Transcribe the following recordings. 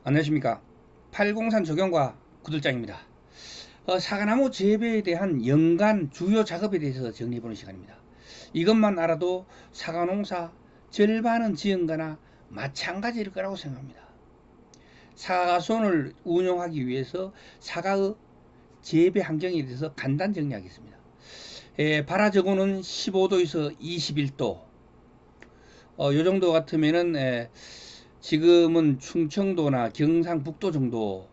안녕하십니까. 팔공산 조경과 구들장입니다. 사과나무 재배에 대한 연간 주요 작업에 대해서 정리해보는 시간입니다. 이것만 알아도 사과농사 절반은 지은거나 마찬가지일 거라고 생각합니다. 사과손을 운영하기 위해서 사과의 재배 환경에 대해서 간단 정리하겠습니다. 발화저고는 15도에서 21도, 요 정도 같으면은 지금은 충청도나 경상북도 정도,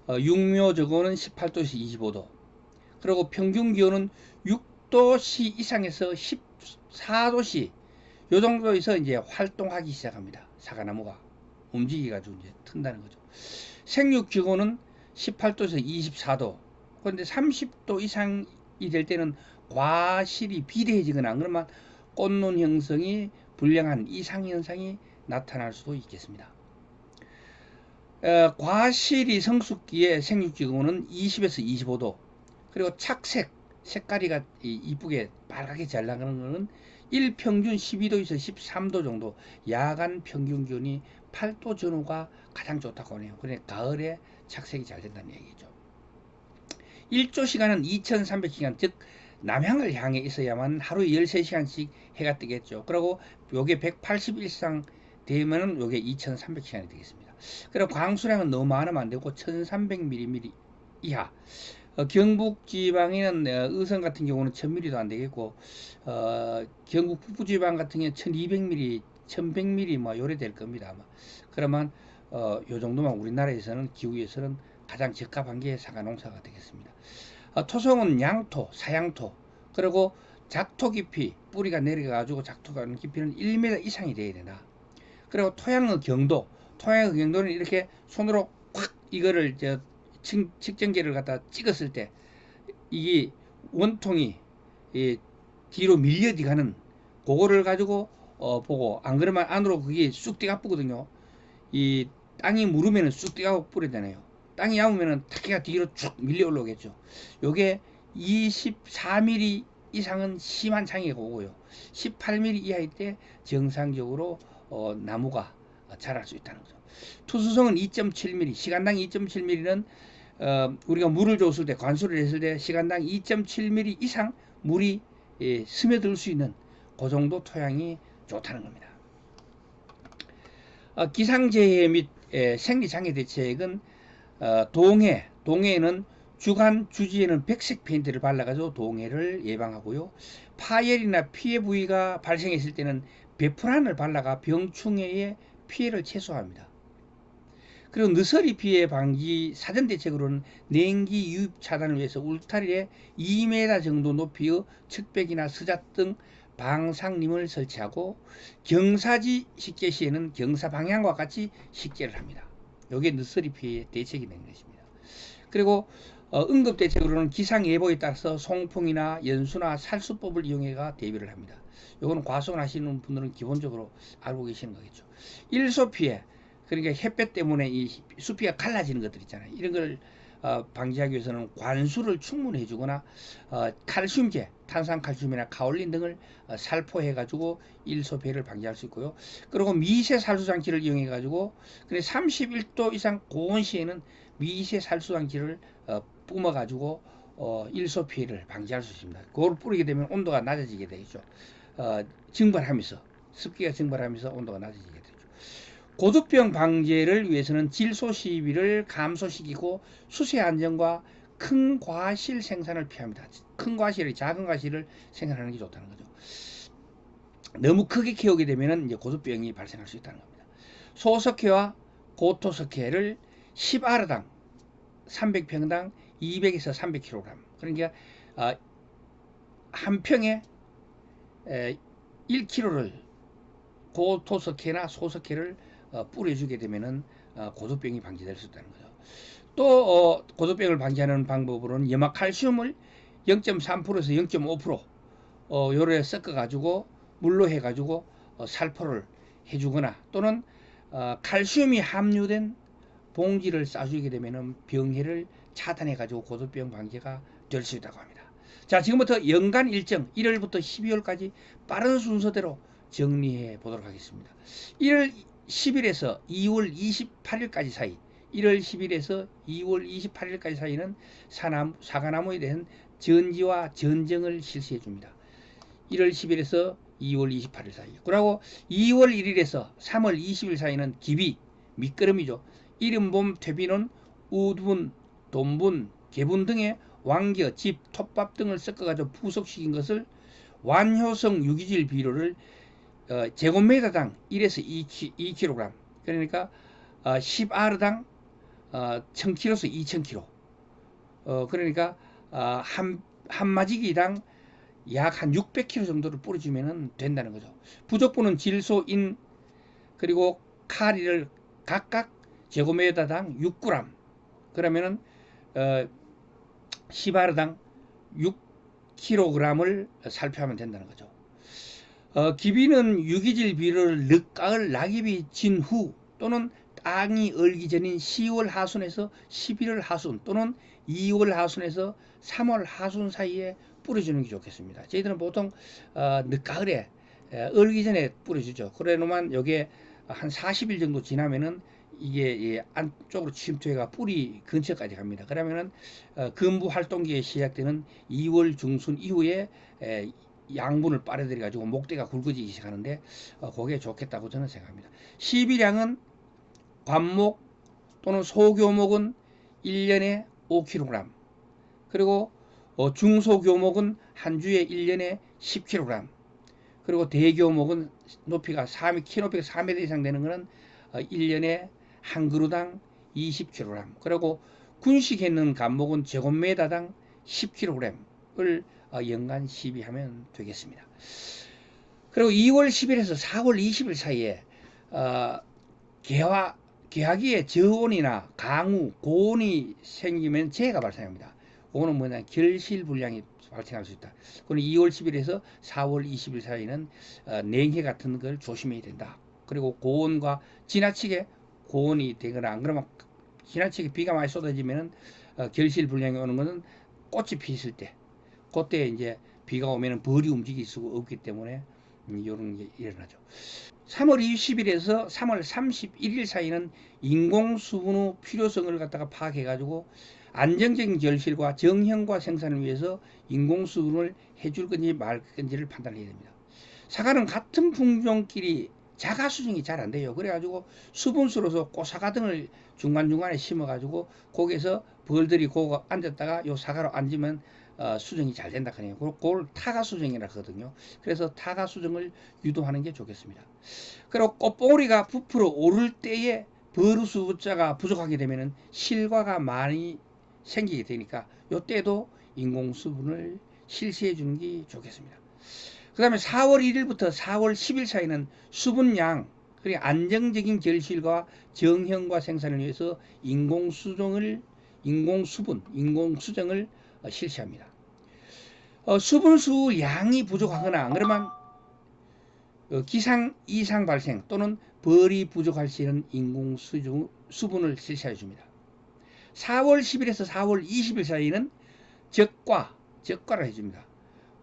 육묘 저거는 18도에서 25도, 그리고 평균 기온은 6도씨 이상에서 14도씨 요 정도에서 이제 활동하기 시작합니다. 사과나무가 움직이가지고 이제 튼다는 거죠. 생육 기온은 18도에서 24도. 그런데 30도 이상이 될 때는 과실이 비대해지거나 그러면 꽃눈 형성이 불량한 이상 현상이 나타날 수도 있겠습니다. 과실이 성숙기에 생육기온은 20에서 25도, 그리고 착색, 색깔이가 이쁘게 빨갛게 잘 나가는 것은 일평균 12도에서 13도 정도, 야간 평균 기온이 8도 전후가 가장 좋다고 하네요. 그러니까 가을에 착색이 잘 된다는 얘기죠. 일조 시간은 2300시간, 즉 남향을 향해 있어야만 하루에 13시간씩 해가 뜨겠죠. 그리고 요게 180일 이상 되면은 요게 2300시간이 되겠습니다. 그리고 광수량은 너무 많으면 안 되고 1300mm 이하. 경북 지방에는 의성 같은 경우는 1000mm도 안 되겠고, 경북 북부 지방 같은 경우는 1200mm, 1100mm 뭐 요래 될 겁니다. 아마. 그러면 요 정도만 우리나라에서는 기후에서는 가장 적합한 게 사과 농사가 되겠습니다. 토성은 양토, 사양토, 그리고 작토 깊이, 뿌리가 내려가지고 작토가 하는 깊이는 1m 이상이 돼야 된다. 그리고 토양의 경도, 토양의 경도는 이렇게 손으로 콱 이거를 측정기를 갖다 찍었을 때 이게 원통이 뒤로 밀려 가는 그거를 가지고 보고, 안 그러면 안으로 그게 쑥 뛰어가쁘거든요. 이 땅이 무르면은 쑥 뛰어가고 뿌리잖아요. 땅이 얇으면은 타기가 뒤로 쭉 밀려 올라오겠죠. 요게 24mm 이상은 심한 창이 오고요. 18mm 이하일 때 정상적으로 나무가 자랄 수 있다는 거죠. 투수성은 2.7mm, 시간당 2.7mm는 우리가 물을 줬을 때, 관수를 했을 때 시간당 2.7mm 이상 물이 스며들 수 있는 그 정도 토양이 좋다는 겁니다. 기상재해 및 생리장애 대책은 동해에는 주간 주지에는 백색 페인트를 발라가지고 동해를 예방하고요. 파열이나 피해 부위가 발생했을 때는 베프란을 발라가 병충해의 피해를 최소화합니다. 그리고 느서리 피해 방지 사전 대책으로는 냉기 유입 차단을 위해서 울타리에 2m 정도 높이의 측백이나 스잣 등 방상림을 설치하고, 경사지 식재 시에는 경사 방향과 같이 식재를 합니다. 이게 느서리 피해 대책이 된 것입니다. 그리고 응급 대책으로는 기상예보에 따라서 송풍이나 연수나 살수법을 이용해가 대비를 합니다. 이거는 과수원 하시는 분들은 기본적으로 알고 계시는 거겠죠. 일소 피해, 그러니까 햇볕 때문에 이 수피가 갈라지는 것들 있잖아요. 이런 걸 방지하기 위해서는 관수를 충분히 해주거나 칼슘제, 탄산칼슘이나 카올린 등을 살포해가지고 일소폐를 방지할 수 있고요. 그리고 미세 살수장치를 이용해가지고 31도 이상 고온 시에는 미세 살수장치를 뿜어가지고 일소피해를 방지할 수 있습니다. 그걸 뿌리게 되면 온도가 낮아지게 되죠. 증발하면서, 습기가 증발하면서 온도가 낮아지게 되죠. 고두병 방제를 위해서는 질소 시비를 감소시키고 수세 안정과 큰 과실 생산을 피합니다. 큰 과실이 작은 과실을 생산하는 게 좋다는 거죠. 너무 크게 키우게 되면 이제 고두병이 발생할 수 있다는 겁니다. 소석회와 고토석회를 10아르당 300평당 200에서 300kg, 그러니까 한 평에 1kg를 고토석회나 소석회를 뿌려주게 되면은 고두병이 방지될 수 있다는 거죠. 또 고두병을 방지하는 방법으로는 염화칼슘을 0.3%에서 0.5% 요래 섞어 가지고 물로 해 가지고 살포를 해주거나, 또는 칼슘이 함유된 봉지를 싸주게 되면은 병해를 차단해 가지고 고두병 방지가 될 수 있다고 합니다. 자, 지금부터 연간 일정 1월부터 12월까지 빠른 순서대로 정리해 보도록 하겠습니다. 1월 10일에서 2월 28일까지 사이, 1월 10일에서 2월 28일까지 사이는 사과나무에 대한 전지와 전정을 실시해 줍니다. 1월 10일에서 2월 28일 사이. 그리고 2월 1일에서 3월 20일 사이는 기비, 밑거름이죠. 이른봄 퇴비는 우분, 돈분, 개분 등의 왕겨, 집, 톱밥 등을 섞어가지고 부속시킨 것을 완효성 유기질 비료를 제곱미터당 1에서 2kg, 그러니까 10R당 1000kg에서 2000kg, 그러니까 한 마지기당 약 한 600kg 정도를 뿌려주면 된다는 거죠. 부족분은 질소, 인, 그리고 카리를 각각 제곱미터당 6g, 그러면은 10R당 6kg을 살펴하면 된다는 거죠. 기비는 유기질 비료를 늦가을 낙엽이 진 후 또는 땅이 얼기 전인 10월 하순에서 11월 하순 또는 2월 하순에서 3월 하순 사이에 뿌려주는 게 좋겠습니다. 저희들은 보통 늦가을에 얼기 전에 뿌려주죠. 그래놓으면 이게 한 40일 정도 지나면은 이게 안쪽으로 침투해가 뿌리 근처까지 갑니다. 그러면은 근부 활동기에 시작되는 2월 중순 이후에 양분을 빨아들여 가지고 목대가 굵어지기 시작하는데 그게 좋겠다고 저는 생각합니다. 시비량은 관목 또는 소교목은 1년에 5kg, 그리고 중소교목은 한 주에 1년에 10kg, 그리고 대교목은 높이가 키 높이가 4m 이상 되는 것은 1년에 한 그루당 20kg, 그리고 군식했는 감목은 제곱미터당 10kg을 연간 시비하면 되겠습니다. 그리고 2월 10일에서 4월 20일 사이에 개화기에 저온이나 강우, 고온이 생기면 재해가 발생합니다. 그거는 뭐냐, 결실불량이 발생할 수 있다. 그럼 2월 10일에서 4월 20일 사이는 냉해 같은 걸 조심해야 된다. 그리고 고온과 지나치게 고온이 되거나 안 그러면 지나치게 비가 많이 쏟아지면은 결실불량이 오는 것은 꽃이 피었을 때, 그때 이제 비가 오면은 벌이 움직일 수가 없기 때문에 이런 게 일어나죠. 3월 20일에서 3월 31일 사이는 인공수분의 필요성을 갖다가 파악해 가지고 안정적인 결실과 정형과 생산을 위해서 인공수분을 해줄 건지 말 건지를 판단해야 됩니다. 사과는 같은 품종끼리 자가 수정이 잘 안 돼요. 그래가지고 수분수로서 꽃사과 등을 중간중간에 심어가지고 거기에서 벌들이 거기 앉았다가 요 사과로 앉으면 수정이 잘 된다 그래요. 그걸 타가 수정이라 하거든요. 그래서 타가 수정을 유도하는 게 좋겠습니다. 그리고 꽃봉오리가 부풀어 오를 때에 버루수자가 부족하게 되면은 실과가 많이 생기게 되니까 요때도 인공수분을 실시해 주는 게 좋겠습니다. 그 다음에 4월 1일부터 4월 10일 사이는 수분량, 그리고 안정적인 결실과 정형과 생산을 위해서 인공수정을 실시합니다. 수분수 양이 부족하거나 그러면 기상 이상 발생 또는 벌이 부족할 시에는 인공수분을 실시해 줍니다. 4월 10일에서 4월 20일 사이는 적과를 해줍니다.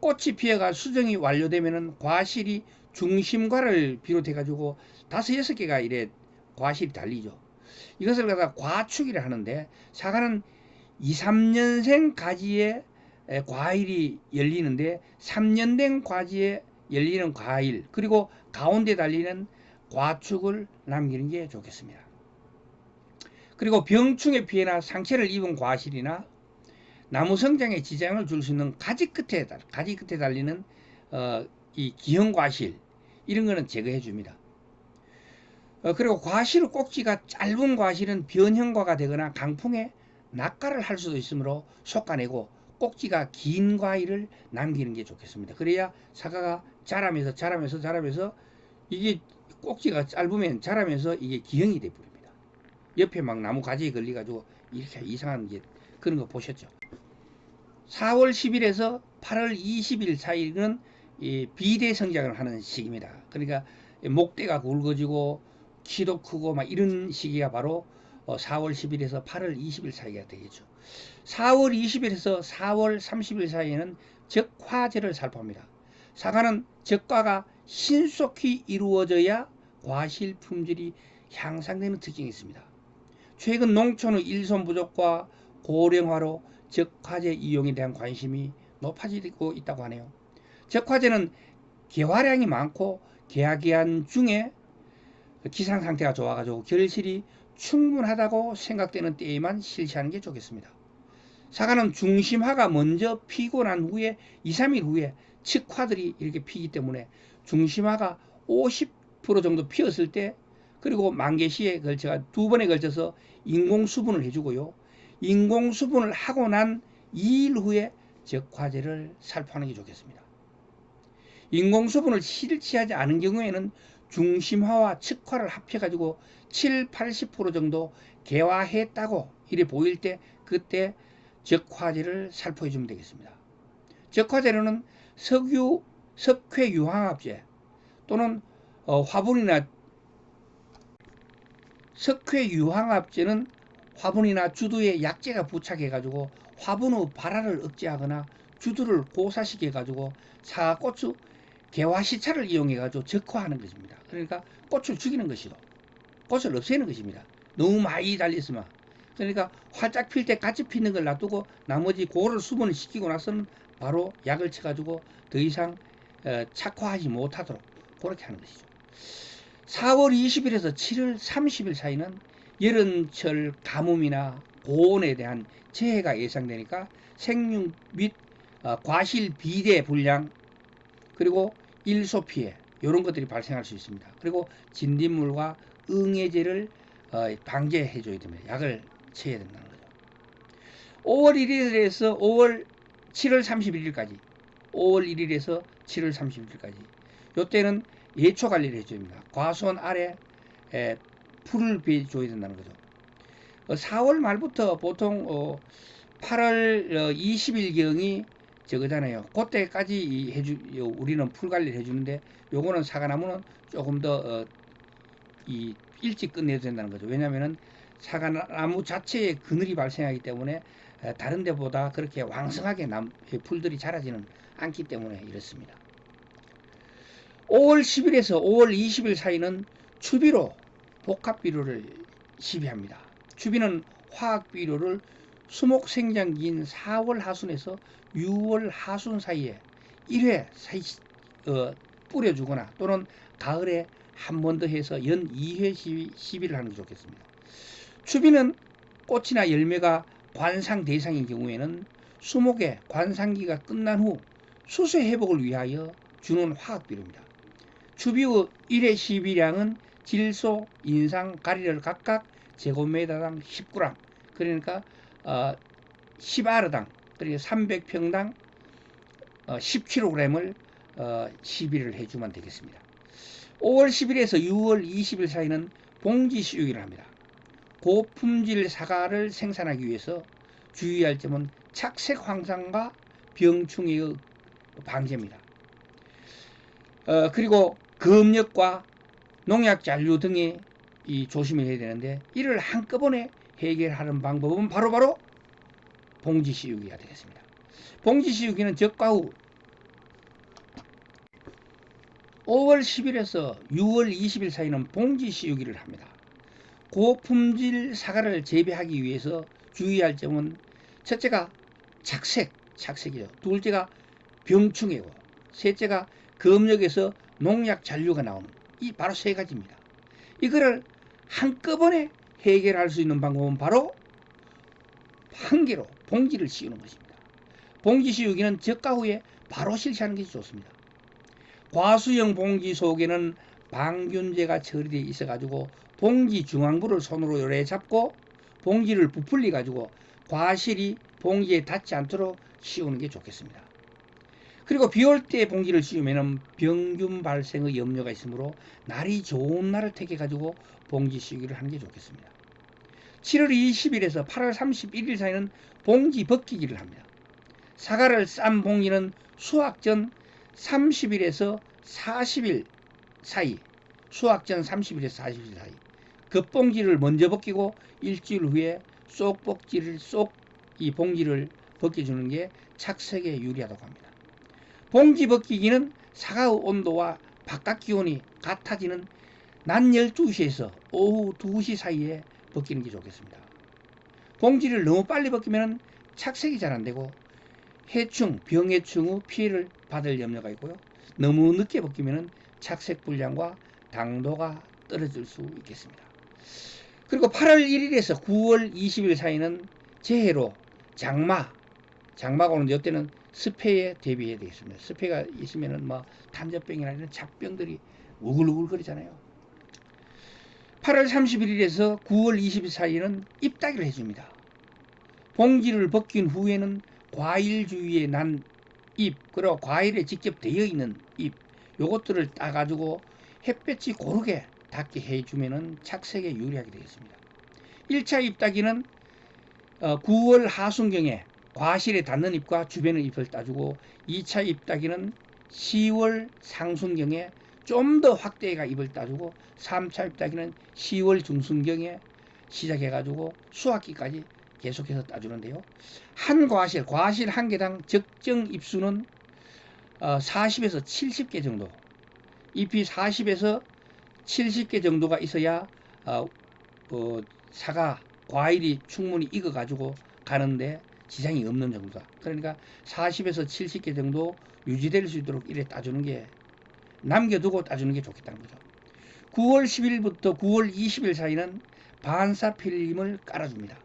꽃이 피어가 수정이 완료되면은 과실이 중심과를 비롯해 가지고 5, 6개가 이래 과실이 달리죠. 이것을 갖다 과축이라 하는데, 사과는 2, 3년생 가지에 과일이 열리는데 3년 된 가지에 열리는 과일, 그리고 가운데 달리는 과축을 남기는 게 좋겠습니다. 그리고 병충해 피해나 상처를 입은 과실이나 나무 성장에 지장을 줄 수 있는 가지 끝에 달리는 이 기형 과실, 이런 거는 제거해 줍니다. 그리고 과실 꼭지가 짧은 과실은 변형과가 되거나 강풍에 낙과를 할 수도 있으므로 솎아내고 꼭지가 긴 과일을 남기는 게 좋겠습니다. 그래야 사과가 자라면서 이게 꼭지가 짧으면 자라면서 이게 기형이 돼 버립니다. 옆에 막 나무 가지에 걸려 가지고 이렇게 이상한 게 그런 거 보셨죠? 4월 10일에서 8월 20일 사이는 비대 성장을 하는 시기입니다. 그러니까 목대가 굵어지고 키도 크고 막 이런 시기가 바로 4월 10일에서 8월 20일 사이가 되겠죠. 4월 20일에서 4월 30일 사이에는 적화제를 살포합니다. 사과는 적과가 신속히 이루어져야 과실 품질이 향상되는 특징이 있습니다. 최근 농촌의 일손 부족과 고령화로 적화제 이용에 대한 관심이 높아지고 있다고 하네요. 적화제는 개화량이 많고 개화기한 중에 기상 상태가 좋아가지고 결실이 충분하다고 생각되는 때에만 실시하는 게 좋겠습니다. 사과는 중심화가 먼저 피고 난 후에 2, 3일 후에 측화들이 이렇게 피기 때문에 중심화가 50% 정도 피었을 때, 그리고 만개시에 걸쳐가 두 번에 걸쳐서 인공수분을 해주고요. 인공수분을 하고 난 2일 후에 적화제를 살포하는 게 좋겠습니다. 인공수분을 실시하지 않은 경우에는 중심화와 측화를 합해가지고 7, 80% 정도 개화했다고 이래 보일 때 그때 적화제를 살포해 주면 되겠습니다. 적화제로는 석회유황합제 또는 화분이나 석회유황합제는 화분이나 주두에 약재가 부착해가지고 화분의 발화를 억제하거나 주두를 고사시켜가지고 사과고추 개화시차를 이용해가지고 적화하는 것입니다. 그러니까 꽃을 죽이는 것이고 꽃을 없애는 것입니다. 너무 많이 달렸으면. 그러니까 활짝 필 때 같이 피는 걸 놔두고 나머지 그거를 수분을 시키고 나서는 바로 약을 쳐가지고 더 이상 착화하지 못하도록 그렇게 하는 것이죠. 4월 20일에서 7월 30일 사이는 여름철 가뭄이나 고온에 대한 재해가 예상되니까 생육 및 과실 비대 불량 그리고 일소 피해 이런 것들이 발생할 수 있습니다. 그리고 진딧물과 응애제를 방제해 줘야 됩니다. 약을 쳐야 된다는 거죠. 5월 1일에서 7월 31일까지 5월 1일에서 7월 31일까지 이때는 예초 관리를 해줘야 됩니다. 과수원 아래 풀을 베줘야 된다는 거죠. 4월 말부터 보통 8월 20일경이 저거잖아요. 그때까지 우리는 풀 관리를 해주는데 요거는 사과나무는 조금 더 일찍 끝내야 된다는 거죠. 왜냐하면 사과나무 자체에 그늘이 발생하기 때문에 다른 데보다 그렇게 왕성하게 풀들이 자라지는 않기 때문에 이렇습니다. 5월 10일에서 5월 20일 사이는 추비로 복합비료를 시비합니다. 추비는 화학비료를 수목생장기인 4월 하순에서 6월 하순 사이에 1회 뿌려주거나 또는 가을에 한 번 더 해서 연 2회 시비를 하는 게 좋겠습니다. 추비는 꽃이나 열매가 관상 대상인 경우에는 수목의 관상기가 끝난 후 수세 회복을 위하여 주는 화학비료입니다. 추비의 1회 시비량은 질소, 인상, 가리를 각각 제곱미터당 10g, 그러니까 10아르당, 그러니까 300평당 10kg을 시비를 해주면 되겠습니다. 5월 10일에서 6월 20일 사이는 봉지 시우기를 합니다. 고품질 사과를 생산하기 위해서 주의할 점은 착색 황상과 병충해의 방제입니다. 그리고 검역과 농약 잔류 등에 조심해야 되는데 이를 한꺼번에 해결하는 방법은 바로 봉지 씌우기가 되겠습니다. 봉지 씌우기는 적과 후 5월 10일에서 6월 20일 사이는 봉지 씌우기를 합니다. 고품질 사과를 재배하기 위해서 주의할 점은 첫째가 착색이죠. 둘째가 병충해고, 셋째가 검역에서 농약 잔류가 나오는 이 바로 세 가지입니다. 이거를 한꺼번에 해결할 수 있는 방법은 바로 한 개로 봉지를 씌우는 것입니다. 봉지 씌우기는 적과 후에 바로 실시하는 것이 좋습니다. 과수형 봉지 속에는 방균제가 처리되어 있어가지고 봉지 중앙부를 손으로 요래 잡고 봉지를 부풀리 가지고 과실이 봉지에 닿지 않도록 씌우는 게 좋겠습니다. 그리고 비올 때 봉지를 씌우면 병균 발생의 염려가 있으므로 날이 좋은 날을 택해 가지고 봉지 씌우기를 하는 게 좋겠습니다. 7월 20일에서 8월 31일 사이는 봉지 벗기기를 합니다. 사과를 싼 봉지는 수확 전 30일에서 40일 사이, 수확 전 30일에서 40일 사이 겉봉지를 먼저 벗기고 일주일 후에 이 봉지를 벗겨주는 게 착색에 유리하다고 합니다. 봉지 벗기기는 사과의 온도와 바깥 기온이 같아지는 낮 12시에서 오후 2시 사이에 벗기는 게 좋겠습니다. 봉지를 너무 빨리 벗기면 착색이 잘 안되고 해충, 병해충 후 피해를 받을 염려가 있고요. 너무 늦게 벗기면 착색 불량과 당도가 떨어질 수 있겠습니다. 그리고 8월 1일에서 9월 20일 사이는 재해로 장마가 오는데 이때는 습해에 대비해야 되겠습니다. 습해가 있으면은 뭐 탄저병이나 이런 잡병들이 우글우글 거리잖아요. 8월 31일에서 9월 20일 사이는 잎따기를 해줍니다. 봉지를 벗긴 후에는 과일 주위에 난 잎, 그리고 과일에 직접 되어 있는 잎, 요것들을 따가지고 햇볕이 고르게 닿게 해주면은 착색에 유리하게 되겠습니다. 1차 잎따기는 9월 하순경에 과실에 닿는 잎과 주변의 잎을 따주고 2차 잎따기는 10월 상순경에 좀 더 확대해가 잎을 따주고 3차 잎따기는 10월 중순경에 시작해가지고 수확기까지 계속해서 따주는데요. 한 과실 한 개당 적정 잎수는 40에서 70개 정도, 잎이 40에서 70개 정도가 있어야 사과 과일이 충분히 익어가지고 가는데 지장이 없는 정도다. 그러니까 40에서 70개 정도 유지될 수 있도록 이래 따주는 게, 남겨두고 따주는 게 좋겠다는 거죠. 9월 10일부터 9월 20일 사이는 반사 필름을 깔아줍니다.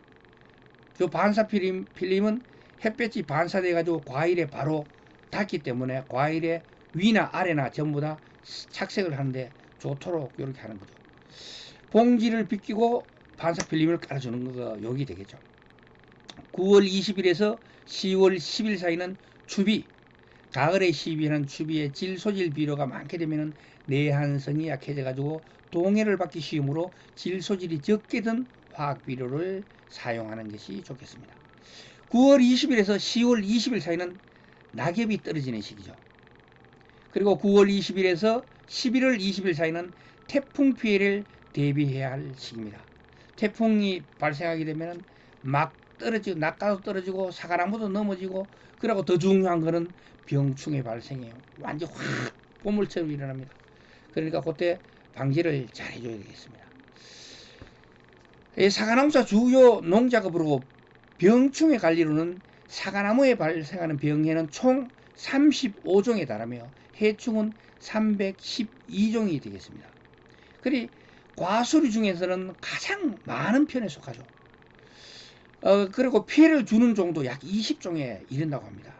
이 반사 필름은 햇볕이 반사돼 가지고 과일에 바로 닿기 때문에 과일의 위나 아래나 전부 다 착색을 하는데 좋도록 이렇게 하는 거죠. 봉지를 벗기고 반사 필름을 깔아주는 거가 여기 되겠죠. 9월 20일에서 10월 10일 사이는 추비, 가을에 시비하는 추비에 질소질 비료가 많게 되면 내한성이 약해져 가지고 동해를 받기 쉬우므로 질소질이 적게 든 화학 비료를 사용하는 것이 좋겠습니다. 9월 20일에서 10월 20일 사이는 낙엽이 떨어지는 시기죠. 그리고 9월 20일에서 11월 20일 사이는 태풍 피해를 대비해야 할 시기입니다. 태풍이 발생하게 되면 막 떨어지고 낙가도 떨어지고 사과나무도 넘어지고, 그리고 더 중요한 거는 병충해 발생해요. 완전 확 보물처럼 일어납니다. 그러니까 그때 방지를 잘 해줘야 되겠습니다. 사과나무사 주요 농작업으로 병충해 관리로는 사과나무에 발생하는 병해는 총 35종에 달하며 해충은 312종이 되겠습니다. 그리고 과수류 중에서는 가장 많은 편에 속하죠. 그리고 피해를 주는 종도 약 20종에 이른다고 합니다.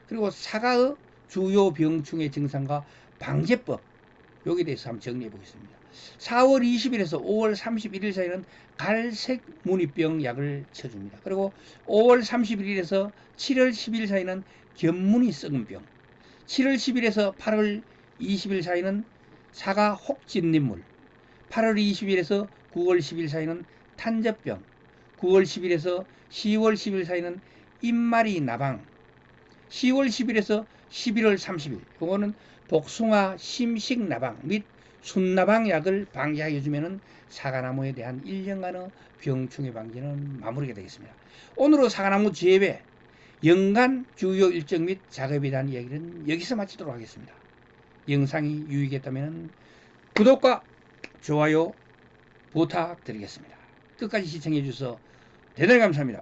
그리고 사과의 주요 병충해 증상과 방제법, 여기에 대해서 한번 정리해 보겠습니다. 4월 20일에서 5월 31일 사이는 갈색 무늬병 약을 쳐줍니다. 그리고 5월 31일에서 7월 10일 사이는 견무늬 썩은병, 7월 10일에서 8월 20일 사이는 사과 혹진닌물, 8월 20일에서 9월 10일 사이는 탄저병, 9월 10일에서 10월 10일 사이는 잎마리 나방, 10월 10일에서 11월 30일, 이거는 복숭아 심식나방 및 순나방 약을 방지하여 주면은 사과나무에 대한 1년간의 병충해 방지는 마무리가 되겠습니다. 오늘은 사과나무 재배 연간 주요 일정 및 작업에 대한 이야기는 여기서 마치도록 하겠습니다. 영상이 유익했다면 구독과 좋아요 부탁드리겠습니다. 끝까지 시청해 주셔서 대단히 감사합니다.